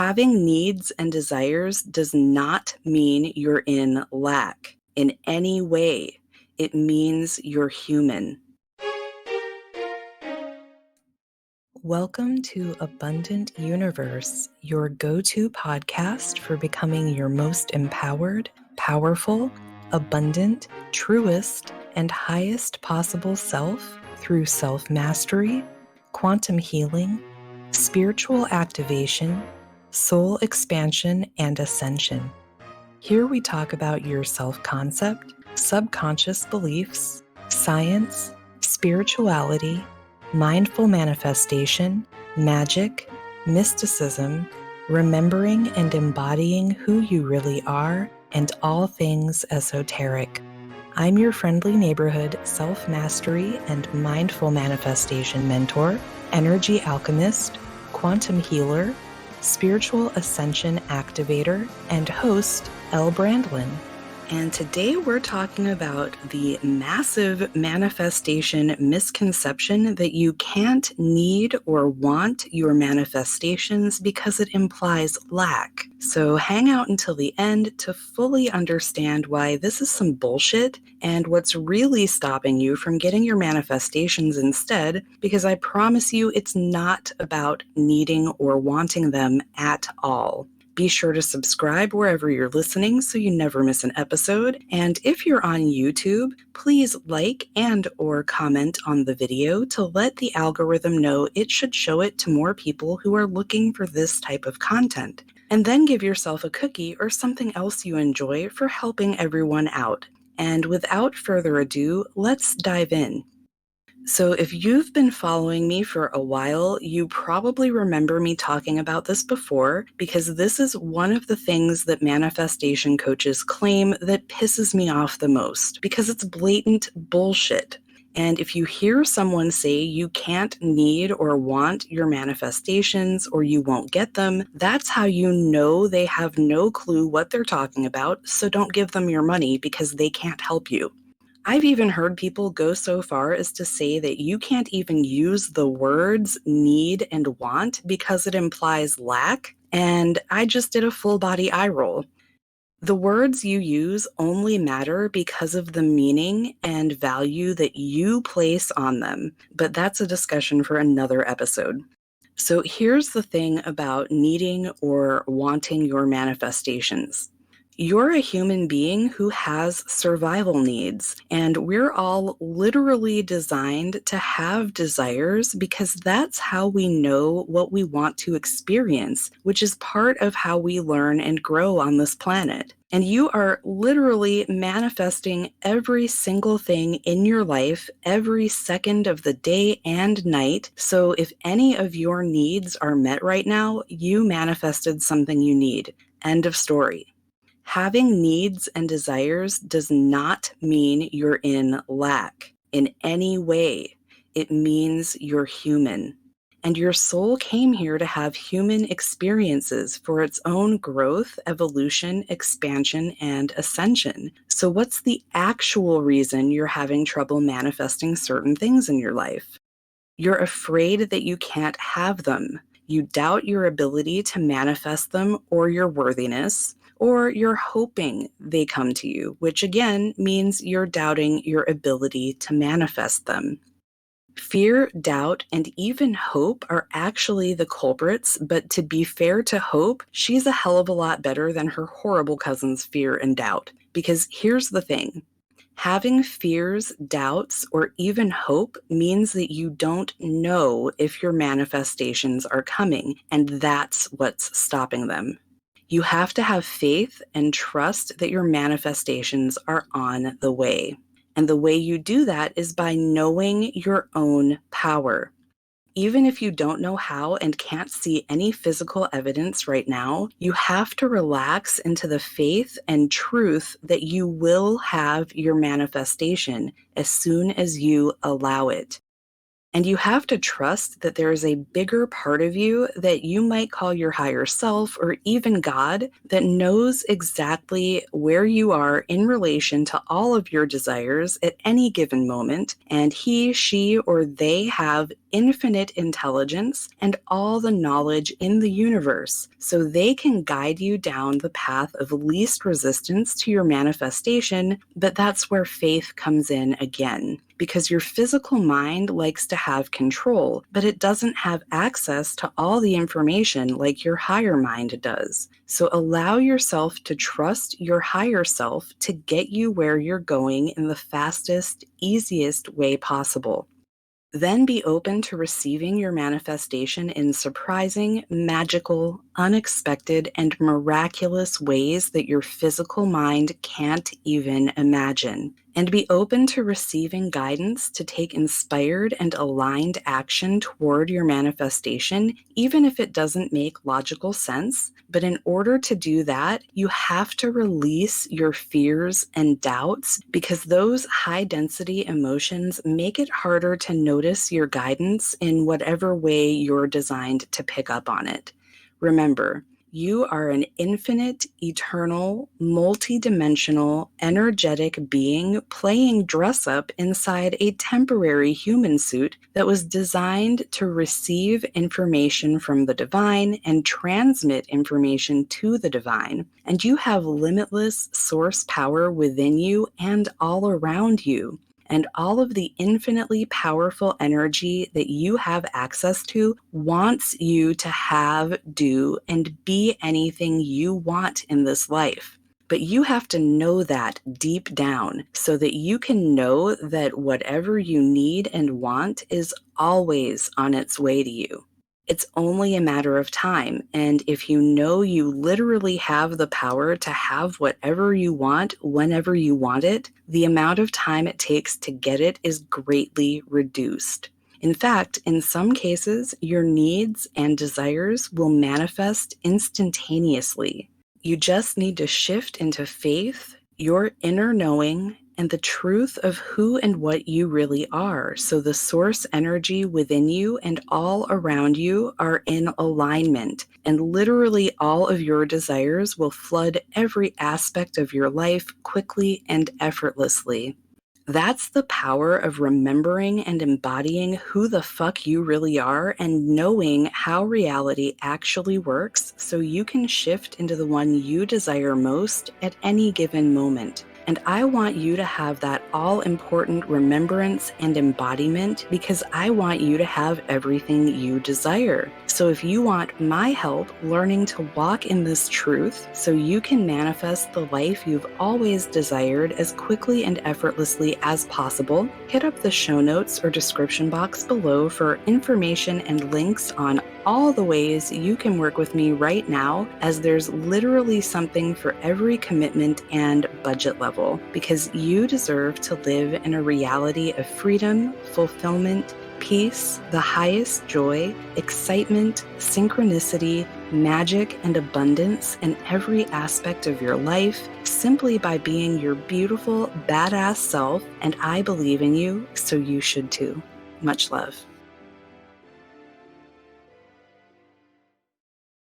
Having needs and desires does not mean you're in lack in any way. It means you're human. Welcome to Abundant Universe, your go-to podcast for becoming your most empowered, powerful, abundant, truest, and highest possible self through self-mastery, quantum healing, spiritual activation, soul expansion, and ascension. Here we talk about your self-concept, subconscious beliefs, science, spirituality, mindful manifestation, magic, mysticism, remembering and embodying who you really are, and all things esoteric. I'm your friendly neighborhood self-mastery and mindful manifestation mentor, energy alchemist, quantum healer, spiritual ascension activator, and host, Elle Brandlin. And today we're talking about the massive manifestation misconception that you can't need or want your manifestations because it implies lack. So hang out until the end to fully understand why this is some bullshit and what's really stopping you from getting your manifestations instead, because I promise you it's not about needing or wanting them at all. Be sure to subscribe wherever you're listening so you never miss an episode. And if you're on YouTube, please like and or comment on the video to let the algorithm know it should show it to more people who are looking for this type of content. And then give yourself a cookie or something else you enjoy for helping everyone out. And without further ado, let's dive in. So if you've been following me for a while, you probably remember me talking about this before, because this is one of the things that manifestation coaches claim that pisses me off the most, because it's blatant bullshit. And if you hear someone say you can't need or want your manifestations or you won't get them, that's how you know they have no clue what they're talking about, so don't give them your money because they can't help you. I've even heard people go so far as to say that you can't even use the words need and want because it implies lack, and I just did a full body eye roll. The words you use only matter because of the meaning and value that you place on them, but that's a discussion for another episode. So here's the thing about needing or wanting your manifestations. You're a human being who has survival needs, and we're all literally designed to have desires because that's how we know what we want to experience, which is part of how we learn and grow on this planet. And you are literally manifesting every single thing in your life every second of the day and night. So if any of your needs are met right now, you manifested something you need. End of story. Having needs and desires does not mean you're in lack in any way. It means you're human. And your soul came here to have human experiences for its own growth, evolution, expansion, and ascension. So what's the actual reason you're having trouble manifesting certain things in your life? You're afraid that you can't have them. You doubt your ability to manifest them or your worthiness, or you're hoping they come to you, which again means you're doubting your ability to manifest them. Fear, doubt, and even hope are actually the culprits, but to be fair to Hope, she's a hell of a lot better than her horrible cousins Fear and Doubt. Because here's the thing. Having fears, doubts, or even hope means that you don't know if your manifestations are coming, and that's what's stopping them. You have to have faith and trust that your manifestations are on the way. And the way you do that is by knowing your own power. Even if you don't know how and can't see any physical evidence right now, you have to relax into the faith and truth that you will have your manifestation as soon as you allow it. And you have to trust that there is a bigger part of you that you might call your higher self or even God that knows exactly where you are in relation to all of your desires at any given moment. And he, she, or they have infinite intelligence and all the knowledge in the universe. So they can guide you down the path of least resistance to your manifestation. But that's where faith comes in again. Because your physical mind likes to have control, but it doesn't have access to all the information like your higher mind does. So allow yourself to trust your higher self to get you where you're going in the fastest, easiest way possible. Then be open to receiving your manifestation in surprising, magical, unexpected, and miraculous ways that your physical mind can't even imagine. And be open to receiving guidance to take inspired and aligned action toward your manifestation, even if it doesn't make logical sense. But in order to do that, you have to release your fears and doubts because those high-density emotions make it harder to notice your guidance in whatever way you're designed to pick up on it. Remember, you are an infinite, eternal, multidimensional, energetic being playing dress-up inside a temporary human suit that was designed to receive information from the divine and transmit information to the divine. And you have limitless source power within you and all around you. And all of the infinitely powerful energy that you have access to wants you to have, do, and be anything you want in this life. But you have to know that deep down so that you can know that whatever you need and want is always on its way to you. It's only a matter of time, and if you know you literally have the power to have whatever you want whenever you want it, the amount of time it takes to get it is greatly reduced. In fact, in some cases, your needs and desires will manifest instantaneously. You just need to shift into faith, your inner knowing, and the truth of who and what you really are, so the source energy within you and all around you are in alignment, and literally all of your desires will flood every aspect of your life quickly and effortlessly. That's the power of remembering and embodying who the fuck you really are and knowing how reality actually works so you can shift into the one you desire most at any given moment. And I want you to have that all-important remembrance and embodiment because I want you to have everything you desire. So if you want my help learning to walk in this truth so you can manifest the life you've always desired as quickly and effortlessly as possible, hit up the show notes or description box below for information and links on all the ways you can work with me right now, as there's literally something for every commitment and budget level, because you deserve to live in a reality of freedom, fulfillment, peace, the highest joy, excitement, synchronicity, magic, and abundance in every aspect of your life, simply by being your beautiful, badass self. And I believe in you, so you should too. Much love.